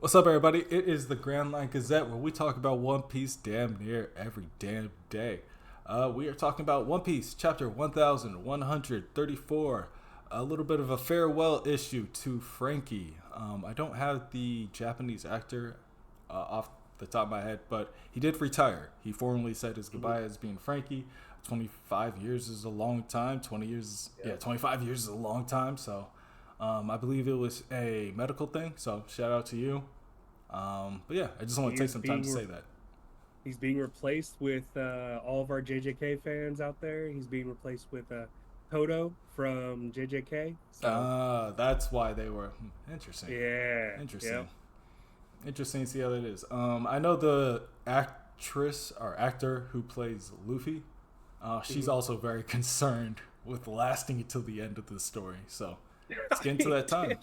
What's up, everybody? It is the Grand Line Gazette where we talk about One Piece damn near every damn day. We are talking about One Piece, chapter 1134. A little bit of a farewell issue to Frankie. I don't have the Japanese actor off the top of my head, but he did retire. He formally said his goodbye as being Frankie. 25 years is a long time. 20 years, yeah, 25 years is a long time. So I believe it was a medical thing. So shout out to you. But yeah, I just want to take some time to say that. He's being replaced with all of our JJK fans out there. He's being replaced with Toto from JJK. So That's why they were interesting. yeah, Interesting. yep. Interesting to see how that is. I know the actress or actor who plays Luffy. She's Mhm. also very concerned with lasting until the end of the story. So let's get into that time.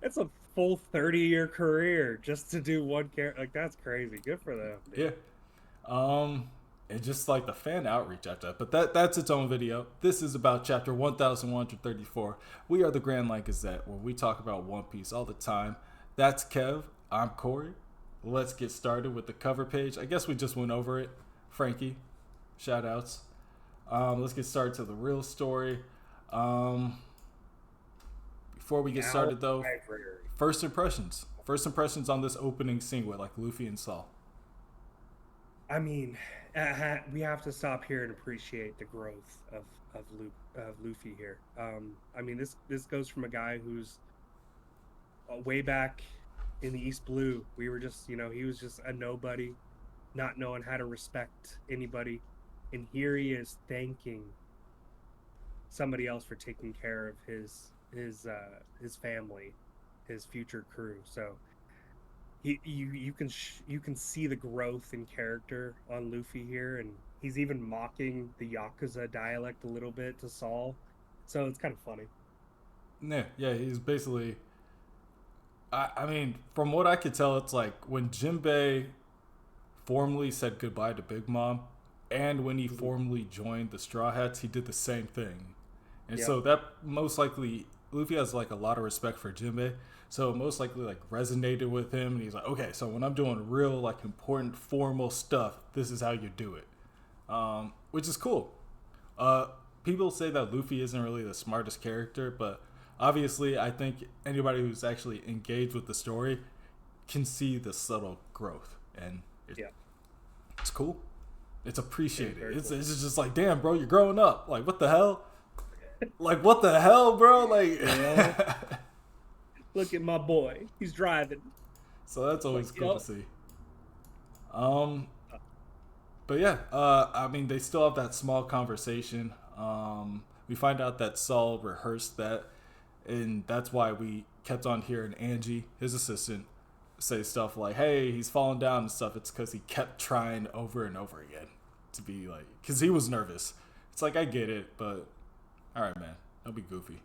That's a full 30-year career just to do one character. Like that's crazy. Good for them, Yeah. dude. Um, and just like the fan outreach after that. But that's its own video. This is about chapter 1134. We are the Grand Line Gazette, where we talk about One Piece all the time. That's Kev. I'm Corey. Let's get started with the cover page. I guess we just went over it. Frankie, shout outs. Let's get started to the real story. Um, Before we get Now started, though, library. first impressions. First impressions on this opening scene with like Luffy and Saul. I mean, we have to stop here and appreciate the growth of Luffy here. I mean, this goes from a guy who's way back in the East Blue. We were just, he was just a nobody, not knowing how to respect anybody, and here he is thanking somebody else for taking care of his family, his future crew. So you can see the growth in character on Luffy here, and he's even mocking the Yakuza dialect a little bit to Saul. So it's kind of funny. Yeah, he's basically. I mean, from what I could tell, it's like when Jinbei formally said goodbye to Big Mom, and when he Mhm. formally joined the Straw Hats, he did the same thing. And Yep. so that most likely Luffy has like a lot of respect for Jinbei, so it most likely like resonated with him, and he's like, okay, so when I'm doing real like important formal stuff, this is how you do it, which is cool. Uh, People say that Luffy isn't really the smartest character, but obviously, I think anybody who's actually engaged with the story can see the subtle growth, and Yeah. it's cool. It's It is appreciated. very cool. It's just like, damn, bro, you're growing up. Like, what the hell? Like, what the hell, bro? Like, Yeah. Look at my boy. He's driving. so that's It's like, always cool to yep. see. Um, but yeah, I mean, they still have that small conversation. We find out that Saul rehearsed that, and that's why we kept on hearing Angie, his assistant, say stuff like, "Hey, he's falling down and stuff." It's because he kept trying over and over again to be like, because he was nervous. It's like I get it, but all right, man, don't be goofy.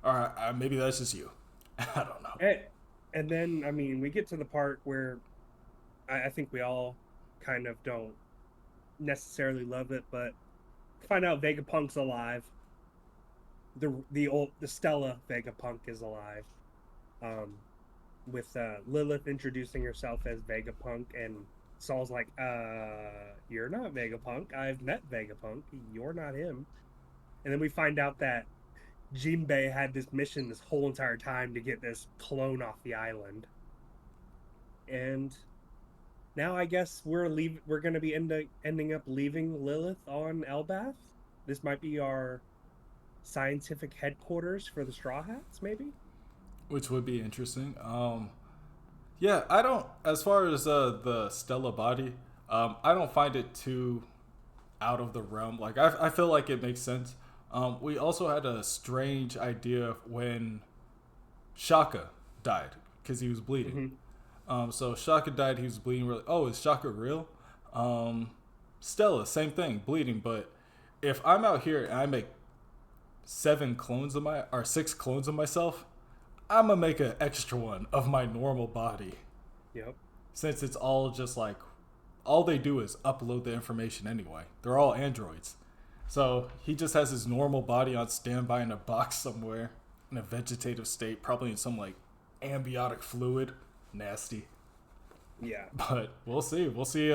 All right, maybe that's just you. I don't know. And, and then, I mean, we get to the part where I think we all kind of don't necessarily love it, but find out Vegapunk's alive. The Stella Vegapunk is alive. Um, with Lilith introducing herself as Vegapunk, and Saul's like, you're not Vegapunk. I've met Vegapunk. You're not him." And then we find out that Jinbei had this mission this whole entire time to get this clone off the island. And now I guess we're going to be ending up leaving Lilith on Elbath. This might be our scientific headquarters for the Straw Hats, maybe. Which would be interesting. Yeah, I don't. As far as the Stella body, I don't find it too out of the realm. Like I feel like it makes sense. We also had a strange idea when Shaka died because he was bleeding. Hmm. So Shaka died. He was bleeding. Really. Oh, is Shaka real? Um, Stella, same thing, bleeding. But if I'm out here and I make seven clones of my or six clones of myself, I'm gonna make an extra one of my normal body, Yep. since it's all just like all they do is upload the information anyway. They're all androids. So he just has his normal body on standby in a box somewhere in a vegetative state, probably in some like amniotic fluid. Nasty. Yeah. But we'll see. We'll see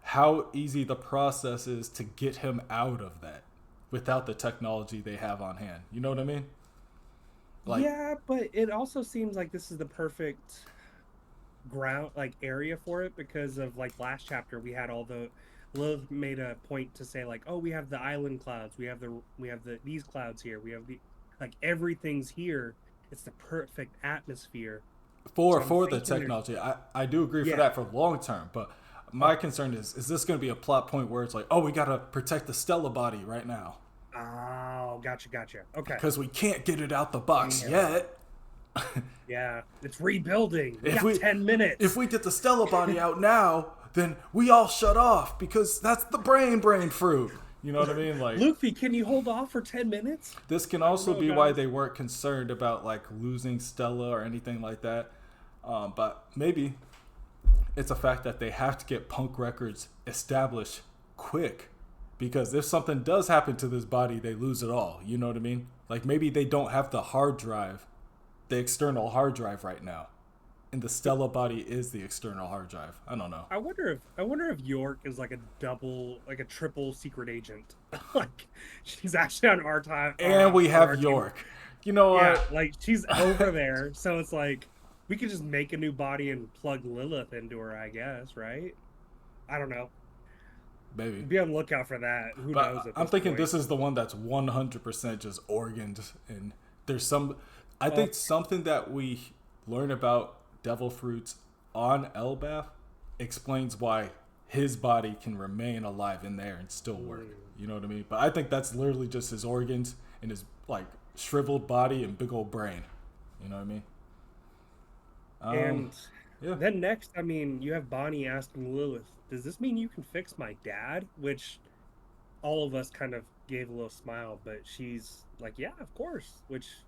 how easy the process is to get him out of that without the technology they have on hand. You know what I mean? Like, Yeah, but it also seems like this is the perfect ground like area for it because of like last chapter we had all the Lilith made a point to say like, oh, we have the island clouds, we have the these clouds here, we have the like everything's here. It's the perfect atmosphere. So I'm for the thinking there's technology, I do agree for yeah. that for long term. But my Oh, concern is this going to be a plot point where it's like, oh, we got to protect the Stella body right now oh, gotcha. Okay. because we can't get it out the box Damn. yet. Yeah, it's rebuilding. We If got we 10 if minutes. we get the Stella body out now, then we all shut off because that's the brain fruit. You know what I mean? Like, Luffy, can you hold off for 10 minutes? this can I don't also know, be why guys. they weren't concerned about like losing Stella or anything like that. But maybe it's a fact that they have to get Punk Records established quick because if something does happen to this body, they lose it all. You know what I mean? Like maybe they don't have the hard drive, the external hard drive right now, and the Stella body is the external hard drive. I don't know. I wonder if York is like a double, like a triple secret agent. Like she's actually on And we on our have team. York. You know Yeah, what? like she's over there. So it's like we could just make a new body and plug Lilith into her, I guess, right? I don't know. Maybe. Be on the lookout for that. Who knows But at I'm this thinking point? this is the one that's 100% just organs. And there's some. I Oh, think something that we learn about devil fruits on Elbath explains why his body can remain alive in there and still work. mm. You know what I mean? But I think that's literally just his organs and his like shriveled body and big old brain. You know what I mean? Um, And yeah. then next, I mean, you have Bonnie asking Lilith, "Does this mean you can fix my dad?" Which all of us kind of gave a little smile, but she's like, "Yeah, of course." Which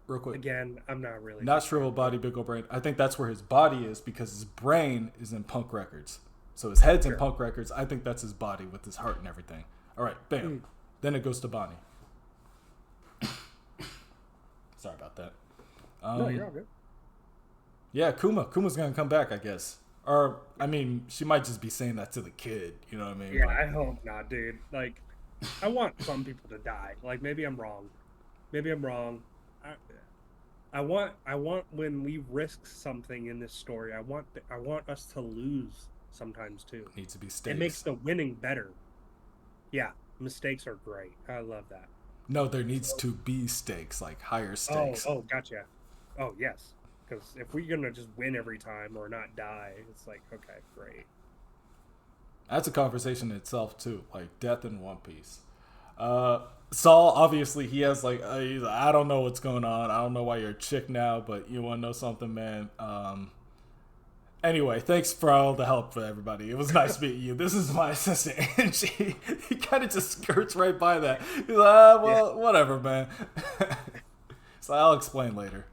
Real quick. again, I'm not really a Not big fan, shriveled but body, big old brain. I think that's where his body is because his brain is in Punk Records. So his head's in sure. Punk Records. I think that's his body with his heart and everything. All right, bam. Mm. Then it goes to Bonnie. Sorry about that. No, you're Um, all good. yeah, Kuma's gonna come back, I guess. Or I mean, she might just be saying that to the kid. You know what I mean? Yeah, But I hope not, dude. Like, I want some people to die. Like, maybe I'm wrong. Maybe I'm wrong. I, I want when we risk something in this story, I want us to lose sometimes too. needs to be It makes stakes. the winning better. Yeah, mistakes are great. I love that. No, there needs So, to be stakes, like higher oh, stakes. oh, gotcha. Oh, yes. Because if we're gonna just win every time or not die, it's like, okay, great. That's a conversation in itself too, like death in One Piece. Saul obviously he has like he's like, I don't know what's going on. I don't know why you're a chick now, but you want to know something, man. Anyway, thanks for all the help for everybody. It was nice meeting you. This is my assistant, and he kind of just skirts right by that. He's like, Yeah, well, whatever, man. So I'll explain later.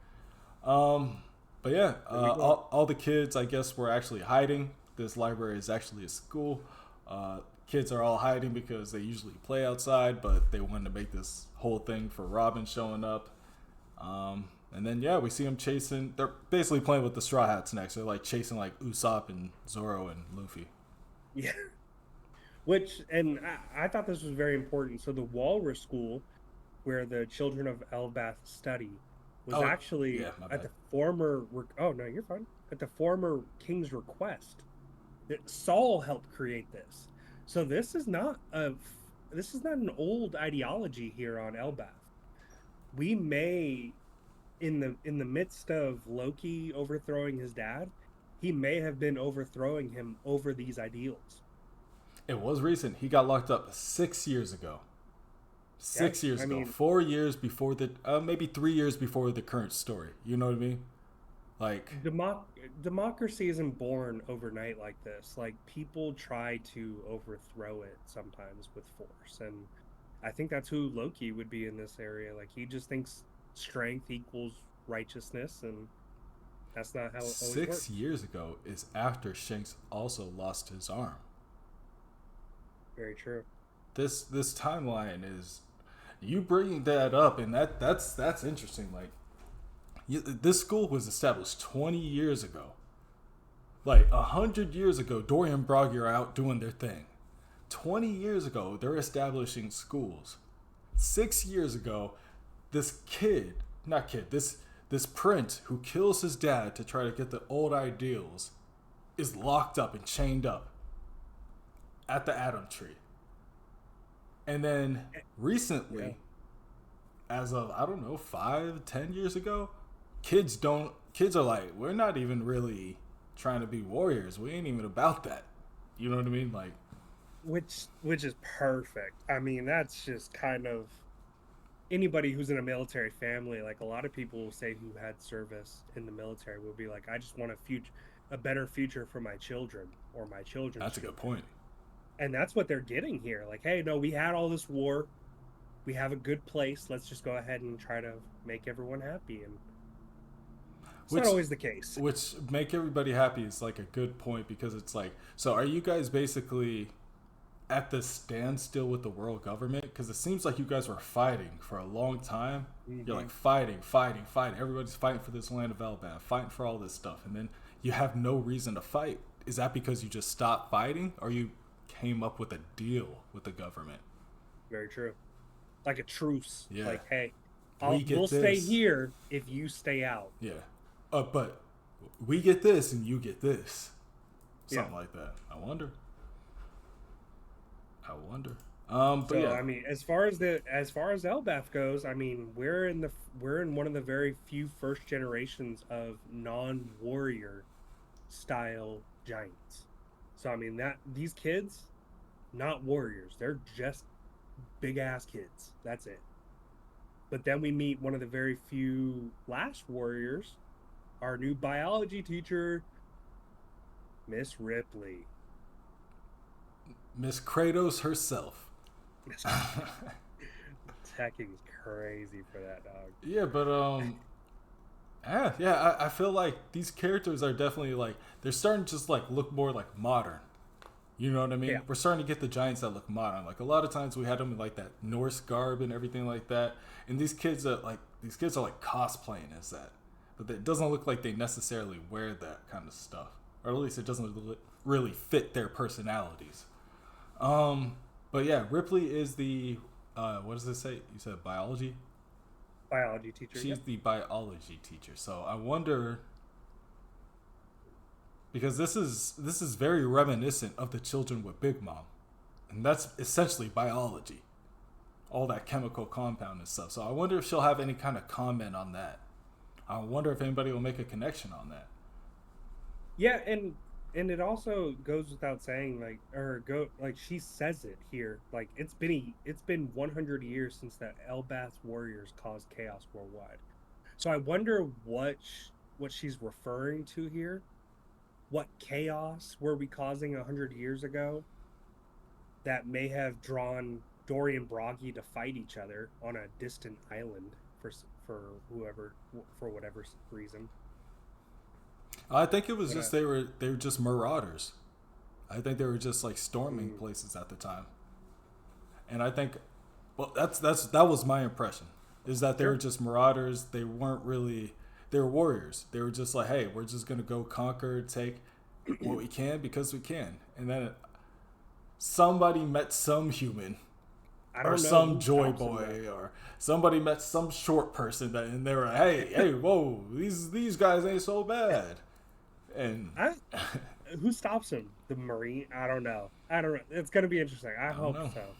Um, but yeah, there we go. all the kids, I guess, were actually hiding. This library is actually a school. Kids are all hiding because they usually play outside, but they wanted to make this whole thing for Robin showing up. And then yeah, we see them chasing. They're basically playing with the Straw Hats next. They're like chasing like Usopp and Zoro and Luffy. Yeah. Which, and I thought this was very important. So the Walrus School, where the children of Elbath study, was Oh actually yeah, my at bad. the oh no, you're fine. At the former king's request. That Saul helped create this. So this is not an old ideology here on Elbath. We may in the midst of Loki overthrowing his dad, he may have been overthrowing him over these ideals. It was recent. He got locked up 6 years ago. Yeah, 6 years I ago. mean, 4 years before the maybe 3 years before the current story. You know what I mean? Like democracy isn't born overnight like this. Like people try to overthrow it sometimes with force, and I think that's who Loki would be in this area. Like he just thinks strength equals righteousness, and that's not how it always 6 years ago is after Shanks also lost his arm. Very true. This timeline is you bringing that up, and that's interesting. Like This school was established 20 years ago. Like 100 years ago, Dory and Broggy are out doing their thing. 20 years ago, they're establishing schools. 6 years ago, this kid, not kid, this prince who kills his dad to try to get the old ideals is locked up and chained up at the Atom Tree. And then Yeah. recently, as of I don't know, 5, 10 years ago, kids are like, we're not even really trying to be warriors. We ain't even about that. You know what I mean? Like, Which is perfect. I mean, that's just kind of anybody who's in a military family. Like a lot of people will say who had service in the military will be like, I just want a better future for my children or my children's that's a good children. point. And that's what they're getting here. Like, hey, no, we had all this war. We have a good place. Let's just go ahead and try to make everyone happy. And it's not Which always the case. which make everybody happy is like a good point because it's like, so are you guys basically at the standstill with the world government? Because it seems like you guys were fighting for a long time. You're Hmm. like fighting, fighting, fighting. Everybody's fighting for this land of Alabama, fighting for all this stuff, and then you have no reason to fight. Is that because you just stopped fighting, or you came up with a deal with the government? Very true. Like a truce. Yeah, Like, hey, we we'll get stay this. here if you stay out. Yeah, but we get this and you get this, Yeah. something like that. I wonder. I wonder. But So yeah, I mean, as far as Elbaf goes, I mean, we're in one of the very few first generations of non-warrior style giants. So I mean that these kids, not warriors, they're just big ass kids. That's it. But then we meet one of the very few last warriors, our new biology teacher, Miss Ripley. Miss Kratos herself. Miss Teching's crazy for that dog. Yeah, but I feel like these characters are definitely like they're starting to just like look more like modern. You know what I Yeah. mean? We're starting to get the giants that look modern. Like a lot of times we had them in like that Norse garb and everything like that, and these kids are like cosplaying as that, but it doesn't look like they necessarily wear that kind of stuff, or at least it doesn't really fit their personalities. Um, but yeah, Ripley is the what does it say? You said biology. Biology teacher. She's Yep. the biology teacher. So I wonder because this is very reminiscent of the children with Big Mom, and that's essentially biology, all that chemical compound and stuff. So I wonder if she'll have any kind of comment on that. I wonder if anybody will make a connection on that. Yeah, and it also goes without saying, like, or go like she says it here, like it's been 100 years since the Elbath warriors caused chaos worldwide. So I wonder what she's referring to here. What chaos were we causing 100 years ago that may have drawn Dory and Broggy to fight each other on a distant island for whoever for whatever reason? I think it was But just they were just marauders. I think they were just like storming mm, places at the time, and I think, well, that was my impression, is that they were sure, just marauders. They weren't really they were warriors. They were just like, hey, we're just gonna go conquer, take what we can because we can, and then somebody met some human I or don't know some who joy stops him though. boy or somebody met some short person that and they were like, hey, whoa, these guys ain't so bad, and I Who stops him? The Marine? I don't know. I don't know. It's gonna be interesting. I I don't hope know. so.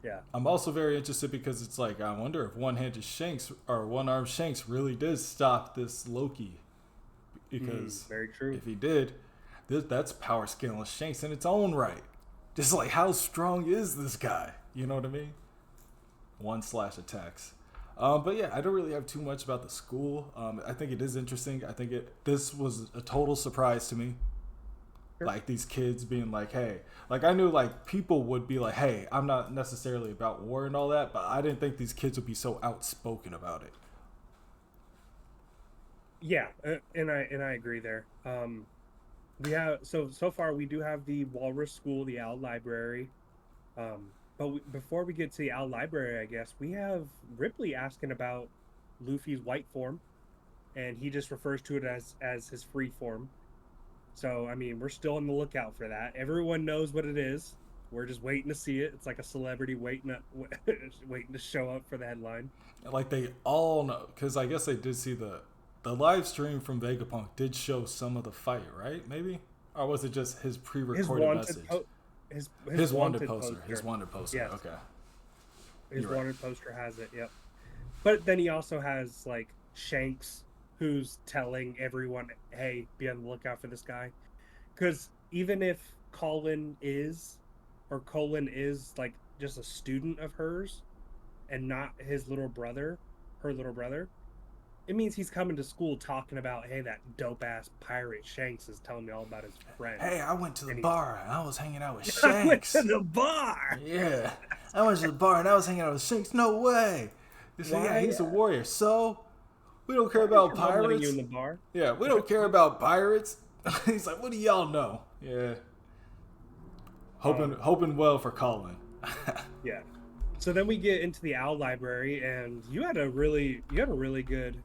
Yeah. I'm also very interested because it's like I wonder if one-handed Shanks or one-armed Shanks really did stop this Loki, because Very true. if he did, that's power scaling Shanks in its own right. Just like how strong is this guy? You know what I mean? One slash attacks. But yeah, I don't really have too much about the school. I think it is interesting. I think this was a total surprise to me. Sure. Like these kids being like, hey, like I knew like people would be like, hey, I'm not necessarily about war and all that, but I didn't think these kids would be so outspoken about it. Yeah, and I agree there. We have so far we do have the Walrus School, the Owl Library. But before we get to the Owl Library, I guess we have Ripley asking about Luffy's white form. and he just refers to it as his free form. So I mean, we're still on the lookout for that. Everyone knows what it is. We're just waiting to see it. It's like a celebrity waiting to show up for the headline. Like they all know, because I guess they did see the live stream from Vegapunk did show some of the fight, right? Maybe, or was it just his His pre-recorded wanted message? po- his Wanted wanted poster. poster. His wanted poster. Yes, Okay, his you're right. wanted poster has it. Yep. But then he also has like Shanks, who's telling everyone, "Hey, be on the lookout for this guy." Because even if Colin is like just a student of hers and not his little brother, her little brother, it means he's coming to school talking about, hey, that dope ass pirate Shanks is telling me all about his friend. Hey, I went to the And bar and I was hanging out with I went to Shanks. the bar. Yeah, I went to the bar and I was hanging out with Shanks. No way. They said, yeah, Why? he's a warrior. So we don't care Why is about your mom letting you pirates. in the bar? Yeah, we don't care about pirates. He's like, what do y'all know? Yeah, hoping well for Colin. Yeah. So then we get into the owl library, and you had a really good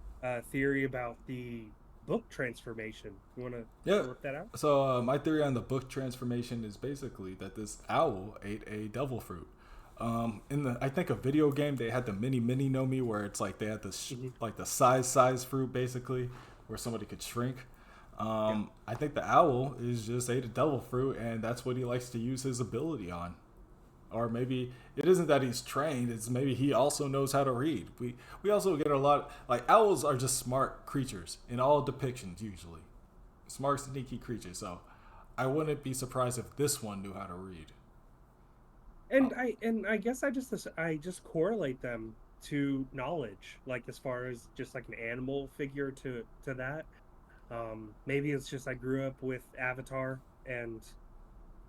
theory about the book transformation. You want to Yeah. work that out? So my theory on the book transformation is basically that this owl ate a devil fruit. In the I think a video game they had the mini no me where it's like they had this like the size fruit basically where somebody could shrink. I think the owl is just ate a devil fruit and that's what he likes to use his ability on. Or maybe it isn't that he's trained; it's maybe he also knows how to read. We also get a lot like owls are just smart creatures in all depictions usually, smart sneaky creatures. So I wouldn't be surprised if this one knew how to read. And I guess I just correlate them to knowledge, like as far as just like an animal figure to that. Maybe it's just I grew up with Avatar and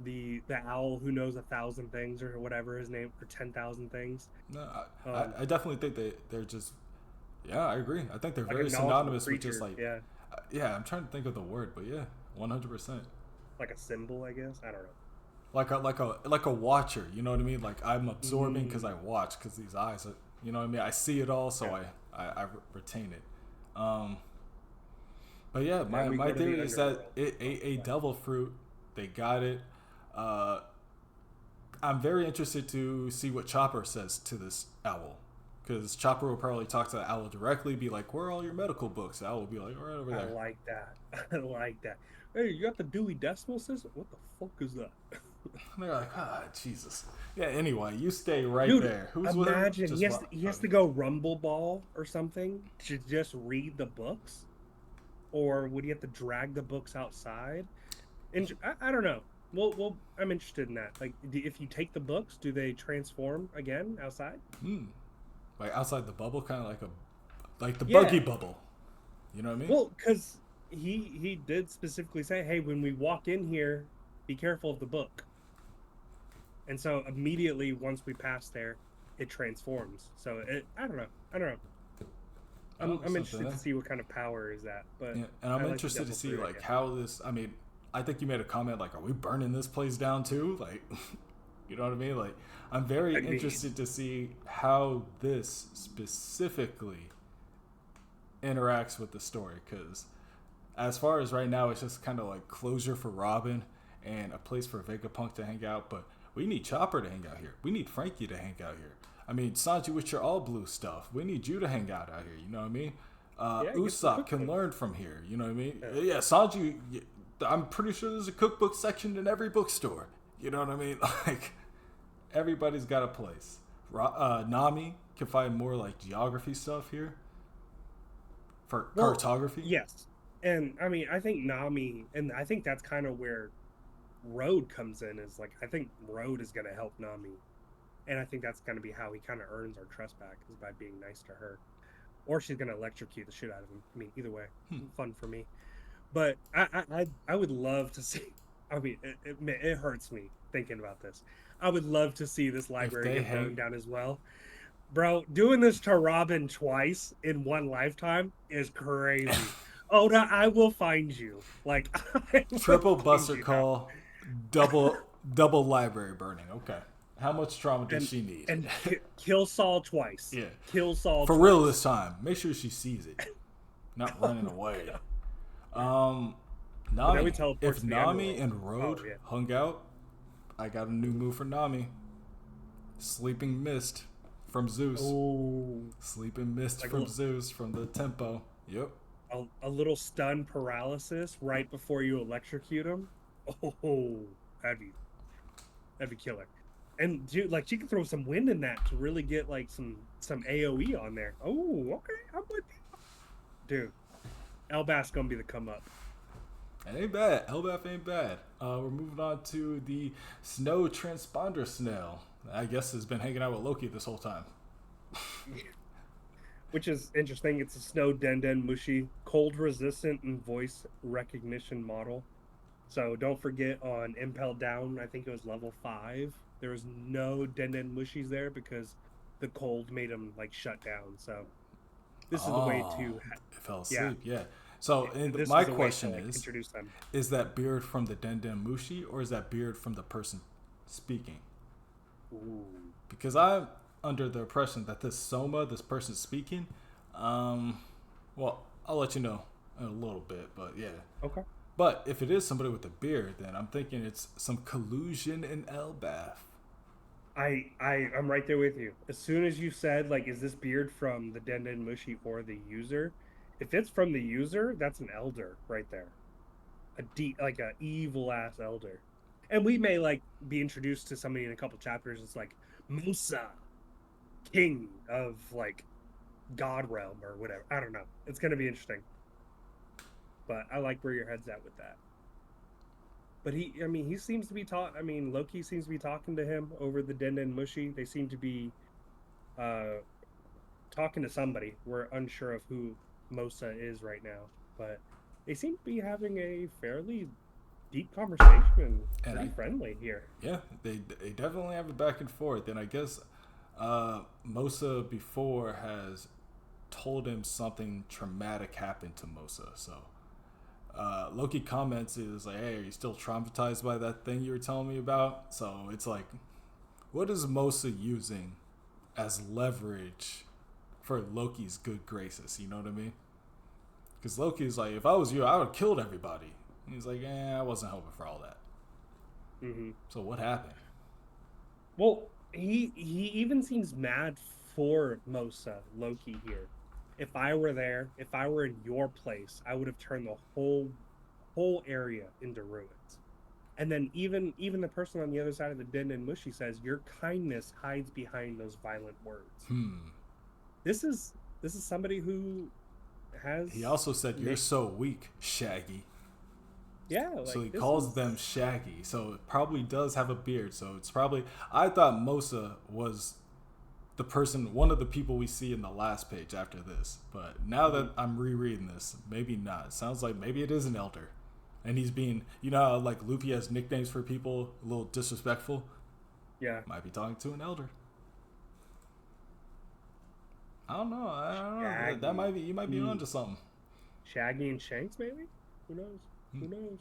the owl who knows 1,000 things or whatever his name or 10,000 things. No, I Um, definitely think they're just yeah, I agree. I think they're like a very knowledgeable synonymous with just creature. like Yeah, yeah. I'm trying to think of the word, but yeah, 100%. like a symbol, I guess. I don't know. Like a watcher, you know what I mean? Like I'm absorbing because Mm, I watch because these eyes, you know what I mean? I see it all, so yeah. I retain it. Um, but yeah, Then we my go to the theory is that underworld. it ate a Yeah. devil fruit. They got it. Uh, I'm very interested to see what Chopper says to this owl. Because Chopper will probably talk to the owl directly, be like, "Where are all your medical books?" The owl will be like, "All right, over I there." like that. I like that. Hey, you got the Dewey Decimal System? What the fuck is that? And they're like, "Ah, Jesus." Yeah. Anyway, you stay right Dude, there. Who's with her? imagine Just what? he has to go Rumble Ball or something to just read the books, or would he have to drag the books outside? And I don't know. Well, I'm interested in that. Like, if you take the books, do they transform again outside? Hmm. Like outside the bubble, kind of like the buggy Yeah. bubble. You know what I mean? Well, because he did specifically say, "Hey, when we walk in here, be careful of the book." And so immediately once we pass there, it transforms. So I don't know. I don't know. Oh, I'm something interested to there. see what kind of power is that. But Yeah, and I'm I like the interested to devil see fruit like idea. how this. I mean, I think you made a comment like, "Are we burning this place down too?" Like, you know what I mean? Like, I'm very I mean, interested to see how this specifically interacts with the story because as far as right now, it's just kind of like closure for Robin and a place for Vegapunk to hang out. But we need Chopper to hang out here. We need Frankie to hang out here. I mean, Sanji with your all blue stuff. We need you to hang out here. You know what I mean? yeah, get the Usopp can cookbook. learn from here. You know what I mean? Yeah. Yeah, Sanji. I'm pretty sure there's a cookbook section in every bookstore. You know what I mean? Like everybody's got a place. Nami can find more like geography stuff here for Well, cartography. yes. And I mean, I think Nami, and I think that's kind of where Road comes in. Is like I think Road is going to help Nami, and I think that's going to be how he kind of earns our trust back is by being nice to her, or she's going to electrocute the shit out of him. I mean, either way, Hmm. fun for me. But I would love to see. I mean, it hurts me thinking about this. I would love to see this If library they get burned hang, down as well. Bro, doing this to Robin twice in one lifetime is crazy. Oda, I will find you. Like I will triple find buster you now. call, double library burning. Okay, how much trauma does And she need? kill Saul twice. Yeah, Kill Saul for real twice. this time. Make sure she sees it. not running away. God. Um, But then we Nami. teleport If to the Nami underworld. and Oh Road yeah. hung out, I got a new move for Nami. Sleeping Mist from Zeus. Oh, Sleeping Mist like from Zeus from the tempo. Yep. a little stun paralysis right before you electrocute him. Oh, that'd be that'd be killer. And dude, like she can throw some wind in that to really get like some AOE on there. Oh, okay, I'm with you, dude. Elbas gonna be the come up. It ain't bad. Elbaf ain't bad. We're moving on to the Snow Transponder Snail. I guess has been hanging out with Loki this whole time. Which is interesting. It's a snow denden mushi, cold resistant and voice recognition model. So don't forget on Impel Down, I think it was level 5. There was no denden mushis there because the cold made them like shut down. So this is the way Oh, to it fell yeah, asleep. Yeah. So, and this my is a way to question like introduce them. is that beard from the Denden Mushi or is that beard from the person speaking? Ooh. Because I'm under the impression that this Soma, this person speaking, um, well, I'll let you know in a little bit, but yeah. Okay. But if it is somebody with a beard, then I'm thinking it's some collusion in Elbath. I'm right there with you. As soon as you said like, is this beard from the Denden Mushi or the user? If it's from the user, that's an elder right there. A deep, like a evil ass elder. And we may like be introduced to somebody in a couple chapters. It's like Musa, king of like God realm or whatever. I don't know. It's gonna be interesting. But I like where your head's at with that. But I mean, he seems to be taught. I mean, Loki seems to be talking to him over the Denden Mushi. They seem to be uh, talking to somebody. We're unsure of who Mosa is right now, but they seem to be having a fairly deep conversation, And pretty I, friendly here. yeah, they definitely have a back and forth. And I guess Mosa before has told him something traumatic happened to Mosa. So Loki comments is like, "Hey, are you still traumatized by that thing you were telling me about?" So it's like, what is Mosa using as leverage for Loki's good graces? You know what I mean? Because Loki's like, if I was you, I would have killed everybody. And he's like, I wasn't hoping for all that. Mm-hmm. So what happened? Well, he even seems mad for Mosa Loki here. If I were there, if I were in your place, I would have turned the whole area into ruins. And then even the person on the other side of the Den and Mushi says, "Your kindness hides behind those violent words." Hmm. This is somebody who He has also said, "You're so weak, Shaggy." yeah, So like he this calls is them Shaggy. So it probably does have a beard. So it's probably. I thought Mosa was the person, one of the people we see in the last page after this. But now that I'm rereading this, maybe not. It sounds like maybe it is an elder. And he's being, you know, how, like Luffy has nicknames for people, a little disrespectful. yeah. Might be talking to an elder. I don't know. I don't know. That Shaggy. might be. You might be onto something. Shaggy and Shanks, maybe? Who knows? Hmm. Who knows?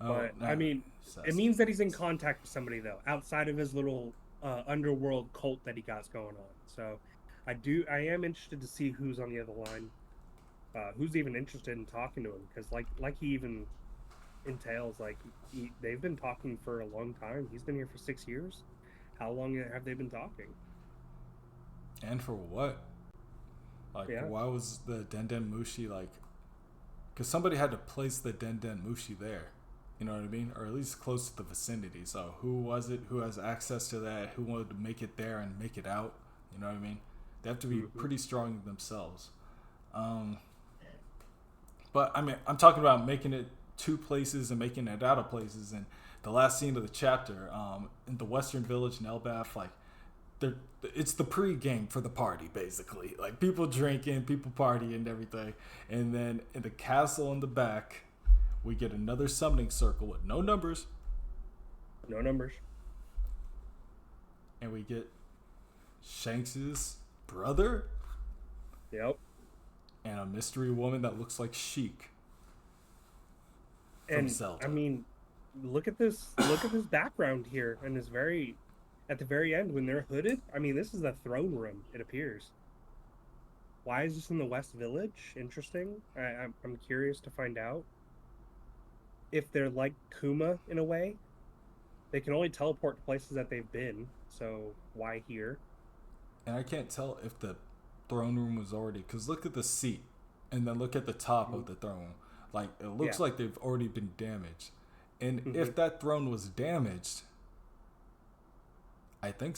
Oh, But I nah. mean, it means that he's in contact with somebody though, outside of his little underworld cult that he got going on. So I am interested to see who's on the other line, who's even interested in talking to him, because like he even entails like they've been talking for a long time. He's been here for 6 years. How long have they been talking? And for what? Like, Yeah. why was the Denden Mushi like? Because somebody had to place the Denden Mushi there. You know what I mean? Or at least close to the vicinity. So who was it? Who has access to that? Who wanted to make it there and make it out? You know what I mean? They have to be Mm-hmm. pretty strong themselves. Um, but I mean, I'm talking about making it two places and making it out of places. And the last scene of the chapter, in the Western Village in Elbath, like it's the pre-game for the party basically, like people drinking, people partying and everything. And then in the castle in the back we get another summoning circle with no numbers, No numbers. and we get Shanks's brother Yep. and a mystery woman that looks like Sheik from And Zelda. I mean, look at this. Look at this background here, and this very at the very end when they're hooded. I mean, this is the throne room. It appears. Why is this in the West Village? Interesting. I'm curious to find out if they're like Kuma in a way. They can only teleport to places that they've been, so why here? And I can't tell if the throne room was already, because look at the seat and then look at the top of the throne. Like, it Yeah. looks like they've already been damaged. And Hmm. if that throne was damaged, I think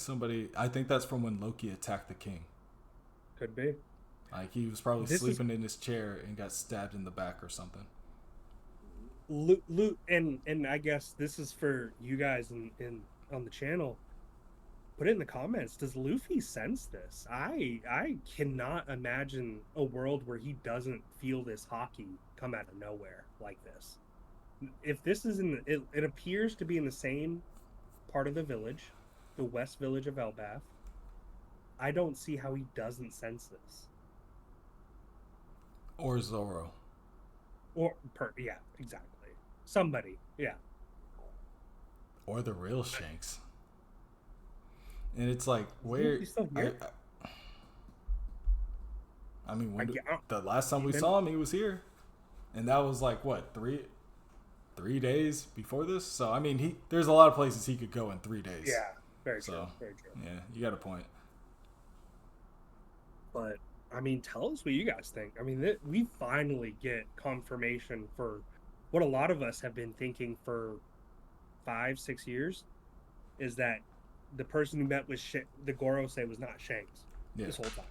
that's from when Loki attacked the king. Could be. Like, he was probably This is sleeping in his chair and got stabbed in the back or something. and I guess this is for you guys in on the channel. Put it in the comments. Does Luffy sense this? I cannot imagine a world where he doesn't feel this hockey come out of nowhere like this. If this is it appears to be in the same part of the village, the West Village of Elbath. I don't see how he doesn't sense this. Or Zoro. Yeah, exactly. Somebody, yeah. Or the real Shanks. And it's like, where. He's still here. I mean, I the last time we been, saw him, he was here. And that was like, what, 3 days before this? So, I mean, there's a lot of places he could go in 3 days. yeah, very true. Very true. Yeah, you got a point. But I mean, tell us what you guys think. I mean, we finally get confirmation for what a lot of us have been thinking for 5, 6 years is that the person who met with the Gorosei was not Shanks this whole time.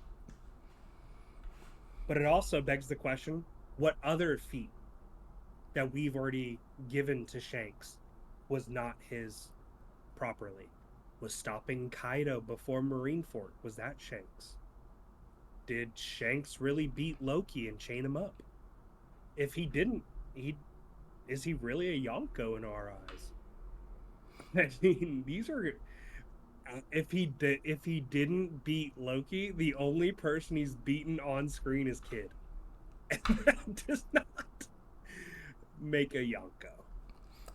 But it also begs the question: what other feat that we've already given to Shanks was not his properly? Was stopping Kaido before Marineford, was that Shanks? Did Shanks really beat Loki and chain him up? If he didn't, is he really a Yonko in our eyes? I mean, these are if he didn't beat Loki, the only person he's beaten on screen is Kid. And that does not make a Yonko.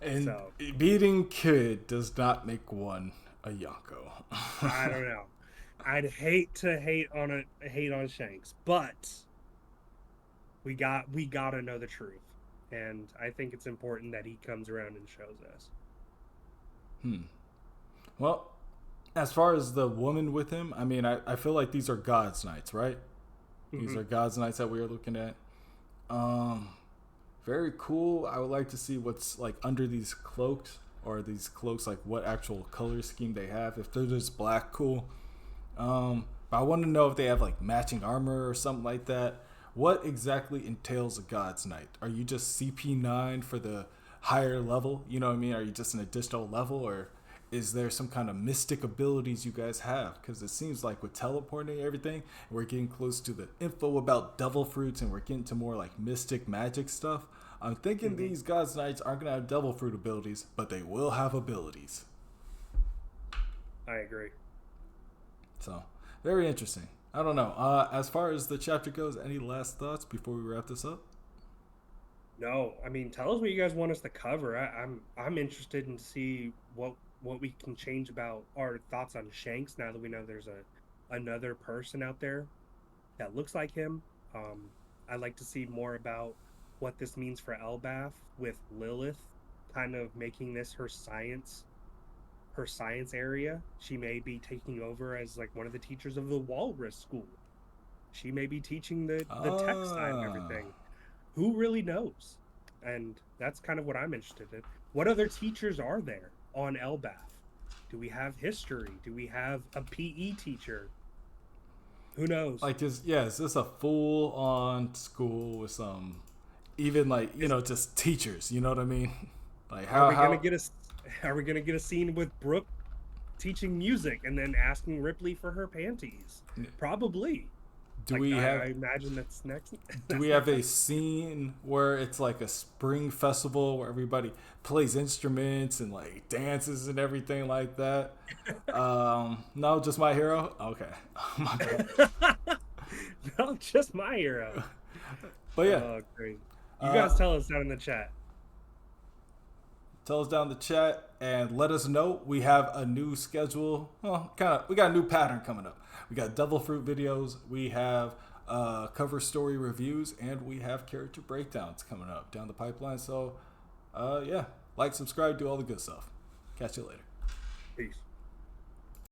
And so, beating Kid does not make one a Yonko. I don't know. I'd hate to hate on Shanks, but we gotta know the truth, and I think it's important that he comes around and shows us. Well, as far as the woman with him, I mean, I feel like these are God's Knights, right? Mm-hmm. These are God's Knights that we are looking at. Very cool. I would like to see what's like under these cloaks, or these cloaks, like what actual color scheme they have. If they're just black, cool. But I want to know if they have like matching armor or something like that. What exactly entails a God's Knight? Are you just CP9 for the higher level? You know what I mean? Are you just an additional level, or is there some kind of mystic abilities you guys have? Because it seems like with teleporting and everything, we're getting close to the info about devil fruits, and we're getting to more like mystic magic stuff. I'm thinking these God's Knights aren't going to have devil fruit abilities, but they will have abilities. I agree. So, very interesting. I don't know. As far as the chapter goes, any last thoughts before we wrap this up? No, I mean, tell us what you guys want us to cover. I'm interested in see what we can change about our thoughts on Shanks now that we know there's another person out there that looks like him. I'd like to see more about what this means for Elbath with Lilith kind of making this her science area. She may be taking over as like one of the teachers of the Walrus School. She may be teaching the tech side of everything. Who really knows? And that's kind of what I'm interested in. What other teachers are there on Elbath? Do we have history? Do we have a PE teacher? Who knows? Like, is this a full on school with some, even like, just teachers? You know what I mean? Like, how are we gonna get a scene with Brooke teaching music and then asking Ripley for her panties? Probably. I imagine that's next. Do we have a scene where it's like a spring festival where everybody plays instruments and like dances and everything like that? No, just My Hero? Okay. My bad. No, just My Hero. But yeah. Oh, great. You guys tell us down in the chat. Tell us down in the chat and let us know. We have a new schedule. Well, we got a new pattern coming up. We got devil fruit videos. We have cover story reviews, and we have character breakdowns coming up down the pipeline. So, yeah, like, subscribe, do all the good stuff. Catch you later. Peace.